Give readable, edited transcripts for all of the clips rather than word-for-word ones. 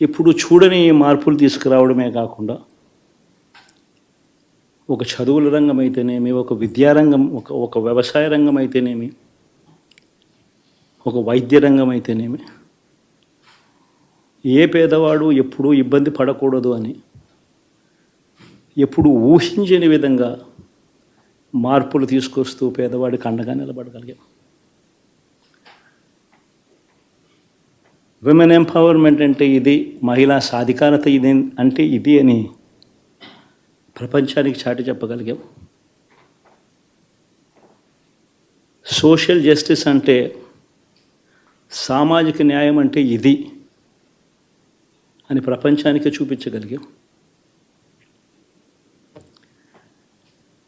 ఇప్పుడు చూడని మార్పులు తీసుకురావడమే కాకుండా ఒక చదువుల రంగం అయితేనేమి, ఒక విద్యారంగం, ఒక వ్యవసాయ రంగం అయితేనేమి, ఒక వైద్య రంగం అయితేనేమి, ఏ పేదవాడు ఎప్పుడూ ఇబ్బంది పడకూడదు అని ఎప్పుడు ఊహించని విధంగా మార్పులు తీసుకొస్తూ పేదవాడికి అండగా నిలబడగలిగాం. విమెన్ ఎంపవర్మెంట్ అంటే ఇది, మహిళా సాధికారత ఇది అంటే ఇది అని ప్రపంచానికి చాటి చెప్పగలిగాం. సోషల్ జస్టిస్ అంటే, సామాజిక న్యాయం అంటే ఇది అని ప్రపంచానికి చూపించగలిగాం.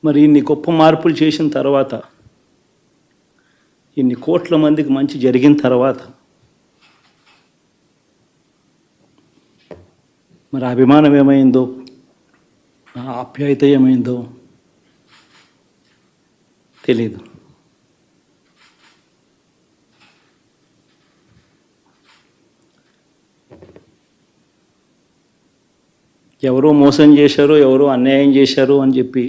మరి ఇన్ని గొప్ప మార్పులు చేసిన తర్వాత, ఇన్ని కోట్ల మందికి మంచి జరిగిన తర్వాత మరి అభిమానం ఏమైందో, ఆప్యాయత ఏమైందో తెలీదు. ఎవరో మోసం చేశారో, ఎవరో అన్యాయం చేశారో అని చెప్పి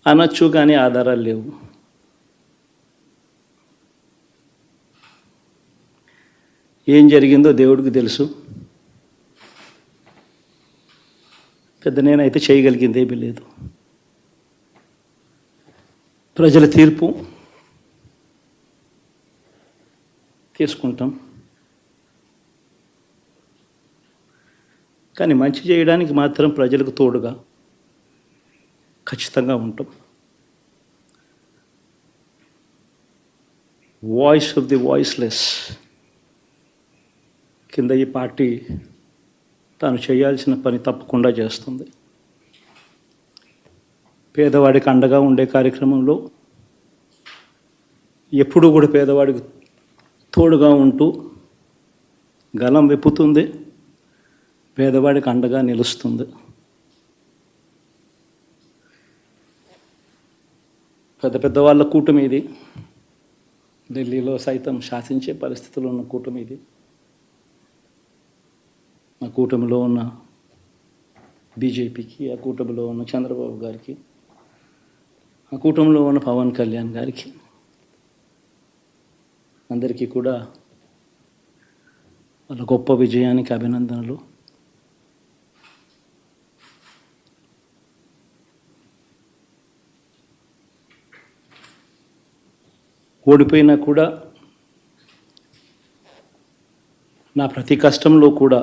అనొచ్చు, కానీ ఆధారాలు లేవు. ఏం జరిగిందో దేవుడికి తెలుసు. పెద్ద నేనైతే చేయగలిగింది ఏమీ లేదు. ప్రజల తీర్పు తీసుకుంటాం, కానీ మంచి చేయడానికి మాత్రం ప్రజలకు తోడుగా ఖచ్చితంగా ఉంటాం. వాయిస్ ఆఫ్ ది వాయిస్లెస్ కింద ఈ పార్టీ తాను చేయాల్సిన పని తప్పకుండా చేస్తుంది. పేదవాడికి అండగా ఉండే కార్యక్రమంలో ఎప్పుడూ కూడా పేదవాడికి తోడుగా ఉంటూ గలం విప్పుతుంది, పేదవాడికి అండగా నిలుస్తుంది. పెద్ద పెద్ద వాళ్ళ కూటమి ఇది, ఢిల్లీలో సైతం శాసించే పరిస్థితుల్లో ఉన్న కూటమి ఇది. ఆ కూటమిలో ఉన్న బీజేపీకి, ఆ కూటమిలో ఉన్న చంద్రబాబు గారికి, ఆ కూటమిలో ఉన్న పవన్ కళ్యాణ్ గారికి, అందరికీ కూడా వాళ్ళ గొప్ప విజయానికి అభినందనలు. ఓడిపోయినా కూడా నా ప్రతి కష్టంలో కూడా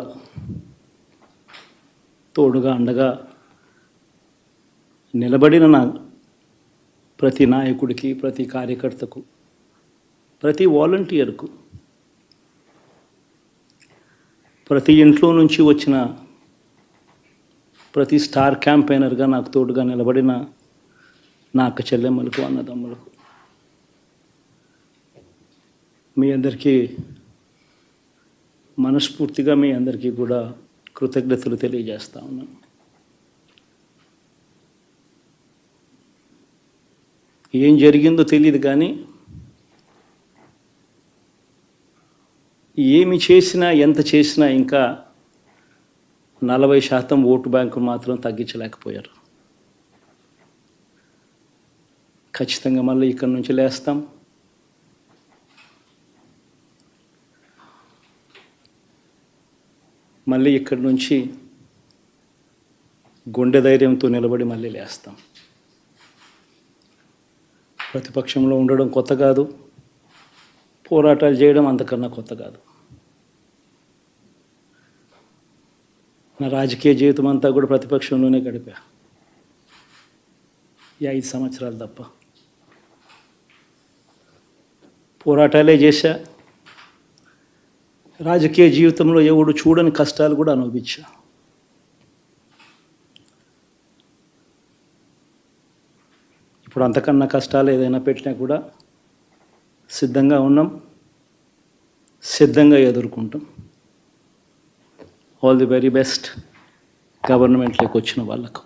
తోడుగా అండగా నిలబడిన నా ప్రతి నాయకుడికి, ప్రతి కార్యకర్తకు, ప్రతి వాలంటీర్కు, ప్రతి ఇంట్లో నుంచి వచ్చిన ప్రతి స్టార్ క్యాంపెయినర్గా నాకు తోడుగా నిలబడిన నా అక్క చెల్లెమ్మలకు, అన్నదమ్ములకు, మీ అందరికీ మనస్ఫూర్తిగా మీ అందరికీ కూడా కృతజ్ఞతలు తెలియజేస్తా ఉన్నాను. ఏం జరిగిందో తెలియదు, కానీ ఏమి చేసినా, ఎంత చేసినా ఇంకా 40% ఓటు బ్యాంకు మాత్రం తగ్గించలేకపోయారు. ఖచ్చితంగా మళ్ళీ ఇక్కడి నుంచి లేస్తాం. మళ్ళీ ఇక్కడి నుంచి గుండె ధైర్యంతో నిలబడి మళ్ళీ లేస్తాం. ప్రతిపక్షంలో ఉండడం కొత్త కాదు, పోరాటాలు చేయడం అంతకన్నా కొత్త కాదు. నా రాజకీయ జీవితం అంతా కూడా ప్రతిపక్షంలోనే గడిపా, ఈ 5 సంవత్సరాలు తప్ప. పోరాటాలే చేశా. రాజకీయ జీవితంలో ఎవడు చూడని కష్టాలు కూడా అనుభవించా. ఇప్పుడు అంతకన్నా కష్టాలు ఏదైనా పెట్టినా కూడా సిద్ధంగా ఉన్నాం, సిద్ధంగా ఎదుర్కొంటాం. ఆల్ ది వెరీ బెస్ట్ గవర్నమెంట్లోకి వచ్చిన వాళ్ళకు.